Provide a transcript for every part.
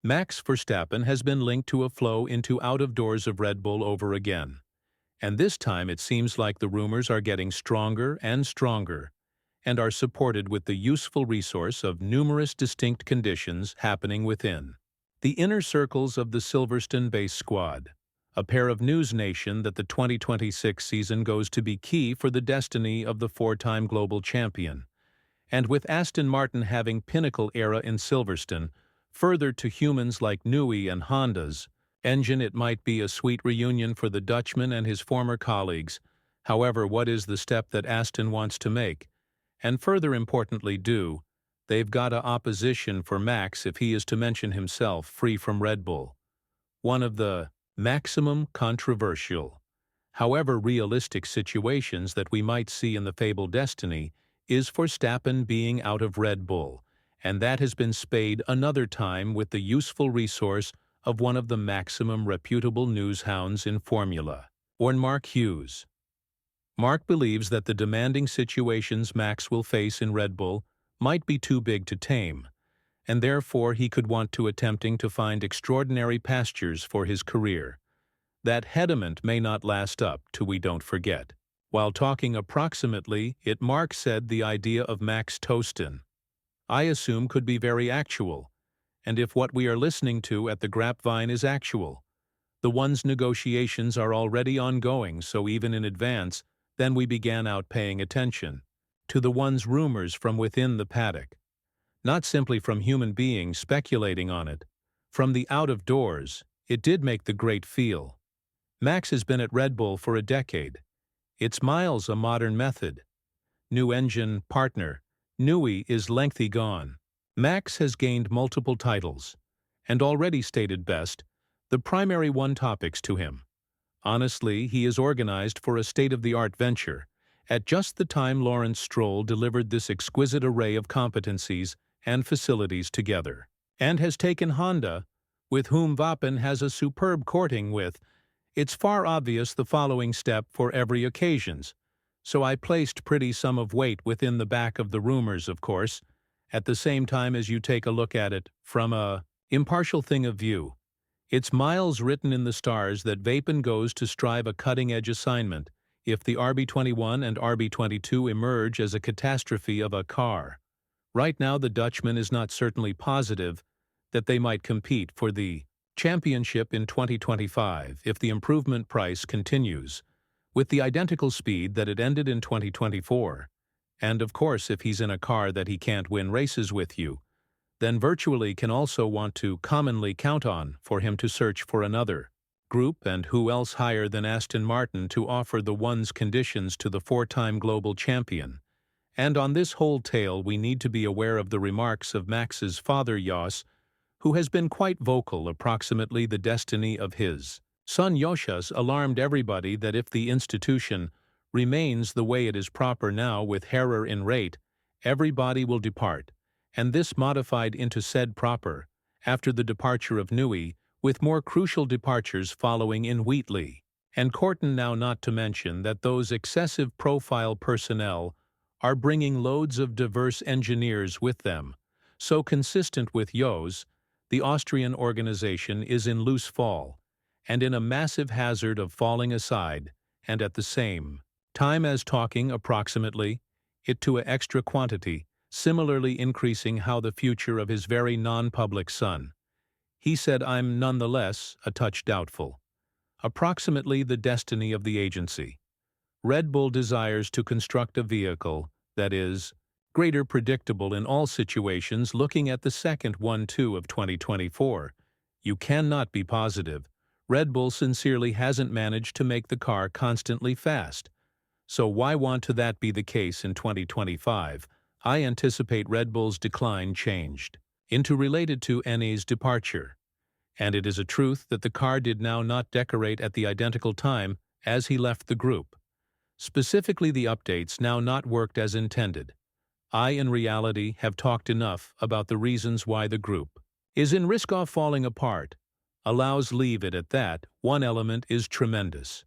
Max Verstappen has been linked to a flow into out-of-doors of Red Bull over again, and this time it seems like the rumors are getting stronger and stronger and are supported with the useful resource of numerous distinct conditions happening within the inner circles of the Silverstone-based squad, a pair of news nation that the 2026 season goes to be key for the destiny of the four-time global champion, and with Aston Martin having pinnacle era in Silverstone, further to humans like Newey and Honda's engine, it might be a sweet reunion for the Dutchman and his former colleagues. However, what is the step that Aston wants to make? And further importantly, they've got a opposition for Max if he is to mention himself free from Red Bull. One of the maximum controversial, however realistic situations that we might see in the fabled destiny is Verstappen being out of Red Bull, and that has been spayed another time with the useful resource of one of the maximum reputable news hounds in Formula, or Mark Hughes. Mark believes that the demanding situations Max will face in Red Bull might be too big to tame, and therefore he could want to attempting to find extraordinary pastures for his career. That hediment may not last up to we don't forget. While talking approximately, Mark said the idea of Max Toastin, I assume, could be very actual, and if what we are listening to at the grapevine is actual, the one's negotiations are already ongoing, so even in advance, then we began out paying attention to the one's rumors from within the paddock, not simply from human beings speculating on it. From the out-of-doors, it did make the great feel. Max has been at Red Bull for a decade. It's miles a modern method. New engine partner, Newey, is lengthy gone. Max has gained multiple titles, and already stated best, the primary one topics to him. Honestly, he is organized for a state-of-the-art venture, at just the time Lawrence Stroll delivered this exquisite array of competencies and facilities together, and has taken Honda, with whom Verstappen has a superb courting with. It's far obvious the following step for every occasions, so I placed pretty sum of weight within the back of the rumors, of course, at the same time as you take a look at it from a impartial thing of view. It's miles written in the stars that Verstappen goes to strive a cutting-edge assignment if the RB21 and RB22 emerge as a catastrophe of a car. Right now the Dutchman is not certainly positive that they might compete for the championship in 2025 if the improvement price continues with the identical speed that it ended in 2024, and of course if he's in a car that he can't win races with you, then virtually can also want to commonly count on for him to search for another group, and who else higher than Aston Martin to offer the one's conditions to the four-time global champion. And on this whole tale we need to be aware of the remarks of Max's father Jos, who has been quite vocal approximately the destiny of his son Yoshas alarmed everybody that if the institution remains the way it is proper now with Herrer in rate, everybody will depart, and this modified into said proper, after the departure of Newey, with more crucial departures following in Wheatley and Corton, now not to mention that those excessive profile personnel are bringing loads of diverse engineers with them, so consistent with Jos, the Austrian organization is in loose fall, and in a massive hazard of falling aside, and at the same time as talking approximately it to an extra quantity, similarly increasing how the future of his very non-public son. He said, I'm nonetheless a touch doubtful. Approximately the destiny of the agency. Red Bull desires to construct a vehicle that is greater predictable in all situations. Looking at the second 1-2 of 2024, you cannot be positive. Red Bull sincerely hasn't managed to make the car constantly fast. So why want to that be the case in 2025? I anticipate Red Bull's decline changed into related to NA's departure. And it is a truth that the car did now not decorate at the identical time as he left the group. Specifically, the updates now not worked as intended. I, in reality, have talked enough about the reasons why the group is in risk of falling apart. Allows leave it at that. One element is tremendous.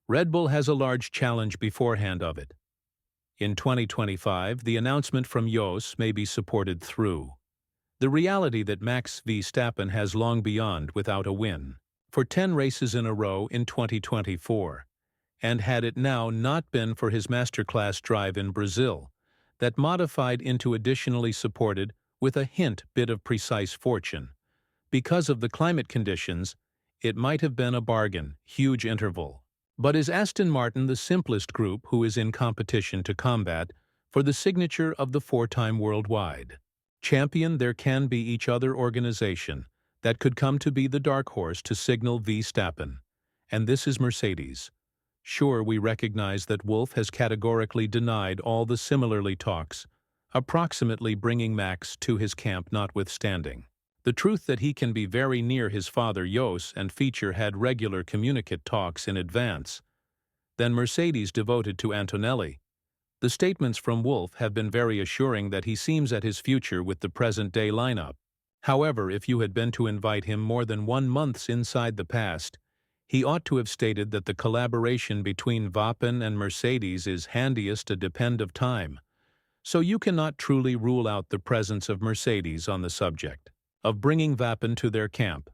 Red Bull has a large challenge beforehand of it. In 2025, the announcement from Jos may be supported through The reality that Max Verstappen has long beyond without a win for 10 races in a row in 2024, and had it now not been for his masterclass drive in Brazil, that modified into additionally supported with a hint bit of precise fortune. Because of the climate conditions, it might have been a bargain, huge interval. But is Aston Martin the simplest group who is in competition to combat for the signature of the four-time worldwide champion? There can be each other organization that could come to be the dark horse to signal Verstappen, and this is Mercedes. Sure, we recognize that Wolff has categorically denied all the similarly talks, approximately bringing Max to his camp notwithstanding. The truth that he can be very near his father Jos and Feature had regular communicate talks in advance. Then Mercedes devoted to Antonelli. The statements from Wolff have been very assuring that he seems at his future with the present-day lineup. However, if you had been to invite him more than 1 month inside the past, he ought to have stated that the collaboration between Wappen and Mercedes is handiest a depend of time. So you cannot truly rule out the presence of Mercedes on the subject of bringing Wappen to their camp,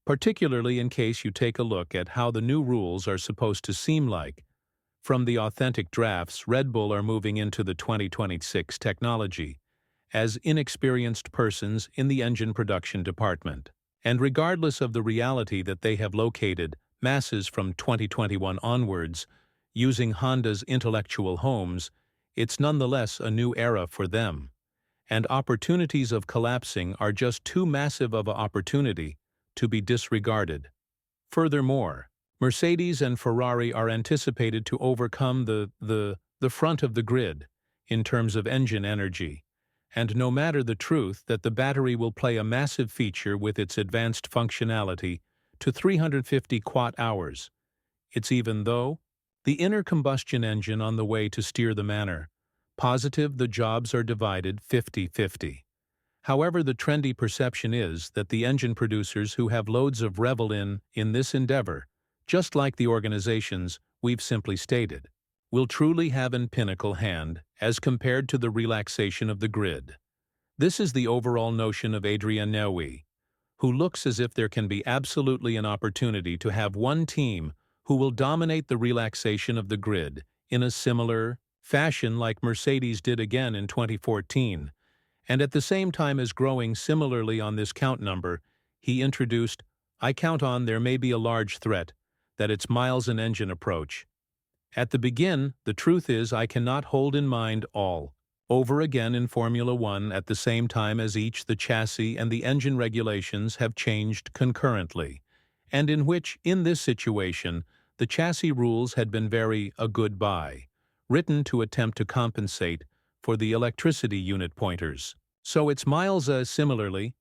particularly in case you take a look at how the new rules are supposed to seem like. From the authentic drafts, Red Bull are moving into the 2026 technology as inexperienced persons in the engine production department. And regardless of the reality that they have located masses from 2021 onwards using Honda's intellectual homes, it's nonetheless a new era for them. And opportunities of collapsing are just too massive of an opportunity to be disregarded. Furthermore, Mercedes and Ferrari are anticipated to overcome the front of the grid in terms of engine energy, and no matter the truth that the battery will play a massive feature with its advanced functionality to 350 Wh, it's even though the inner combustion engine on the way to steer the manner. Positive the jobs are divided 50-50. However, the trendy perception is that the engine producers who have loads of revel in this endeavor, just like the organizations we've simply stated, will truly have an pinnacle hand as compared to the relaxation of the grid. This is the overall notion of Adrian Newey, who looks as if there can be absolutely an opportunity to have one team who will dominate the relaxation of the grid in a similar fashion like Mercedes did again in 2014, and at the same time as growing similarly on this count number, he introduced, I count on there may be a large threat, that it's miles an engine approach. At the begin, the truth is I cannot hold in mind all over again in Formula One at the same time as each the chassis and the engine regulations have changed concurrently, and in which, in this situation, the chassis rules had been very a goodbye, written to attempt to compensate for the electricity unit pointers. So it's miles similarly.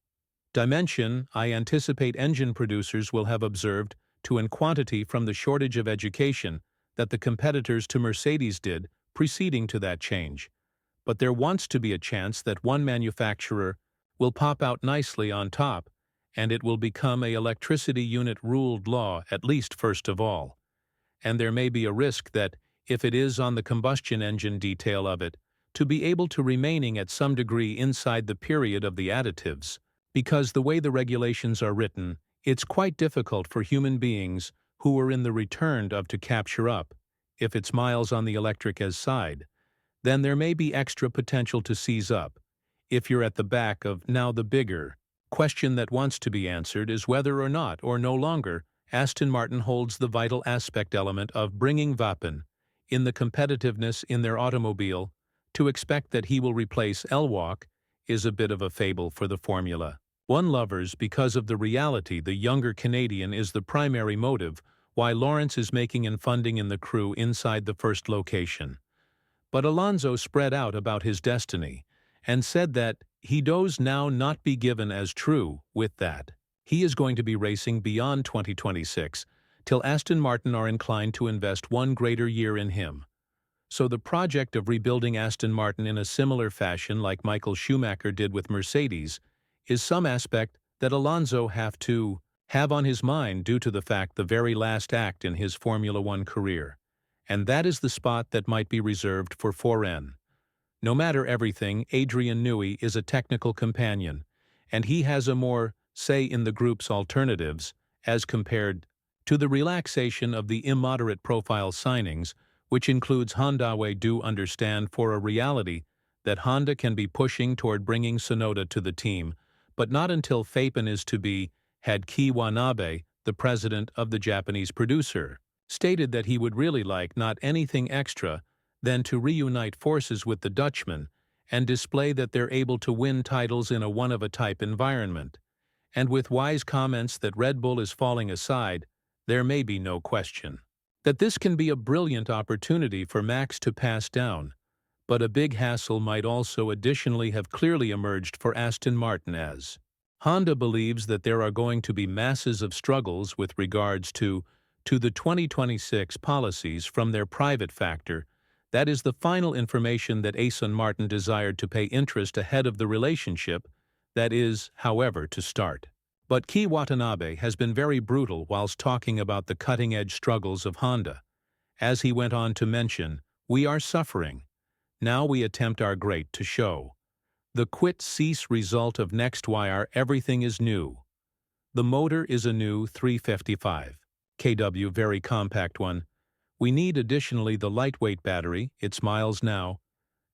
Dimension, I anticipate engine producers will have observed to in quantity from the shortage of education that the competitors to Mercedes did preceding to that change. But there wants to be a chance that one manufacturer will pop out nicely on top, and it will become a electricity unit ruled law at least first of all. And there may be a risk that, if it is on the combustion engine detail of it, to be able to remaining at some degree inside the period of the additives, because the way the regulations are written, it's quite difficult for human beings who are in the return of to capture up. If it's miles on the electric as side, then there may be extra potential to seize up. If you're at the back of now the bigger question that wants to be answered is whether or not, or no longer, Aston Martin holds the vital aspect element of bringing Wappen in the competitiveness in their automobile. To expect that he will replace Elwalk is a bit of a fable for the Formula One lovers because of the reality the younger Canadian is the primary motive why Lawrence is making and funding in the crew inside the first location. But Alonso spread out about his destiny and said that he does now not be given as true with that. He is going to be racing beyond 2026 till Aston Martin are inclined to invest one greater year in him. So the project of rebuilding Aston Martin in a similar fashion like Michael Schumacher did with Mercedes is some aspect that Alonso have on his mind due to the fact the very last act in his Formula One career. And that is the spot that might be reserved for 4N. No matter everything, Adrian Newey is a technical companion, and he has a more say in the group's alternatives as compared to the relaxation of the immoderate profile signings, which includes Honda. Do understand for a reality that Honda can be pushing toward bringing Tsunoda to the team, but not until Fappen is to be, had Kiwanabe, the president of the Japanese producer, stated that he would really like not anything extra than to reunite forces with the Dutchman and display that they're able to win titles in a one-of-a-type environment. And with wise comments that Red Bull is falling aside, there may be no question that this can be a brilliant opportunity for Max to pass down, but a big hassle might also additionally have clearly emerged for Aston Martin as Honda believes that there are going to be masses of struggles with regards to the 2026 policies from their private factor. That is the final information that Aston Martin desired to pay interest ahead of the relationship, that is, however, to start. But Kei Watanabe has been very brutal whilst talking about the cutting-edge struggles of Honda. As he went on to mention, "We are suffering. Now we attempt our great to show. The quit-cease result of next wire everything is new. The motor is a new 355 kW very compact one. We need additionally the lightweight battery, its miles now,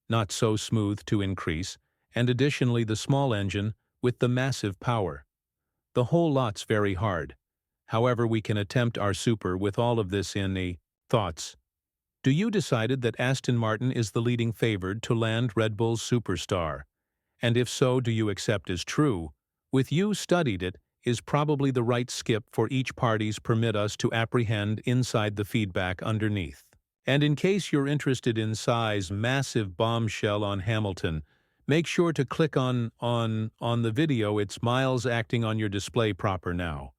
not so smooth to increase, and additionally the small engine with the massive power. The whole lot's very hard. However, we can attempt our super with all of this in the thoughts. Do you decided that Aston Martin is the leading favored to land Red Bull's superstar? And if so, do you accept as true? With you studied it, is probably the right skip for each parties permit us to apprehend inside the feedback underneath. And in case you're interested in size massive bombshell on Hamilton, make sure to click on the video. It's Miles acting on your display proper now.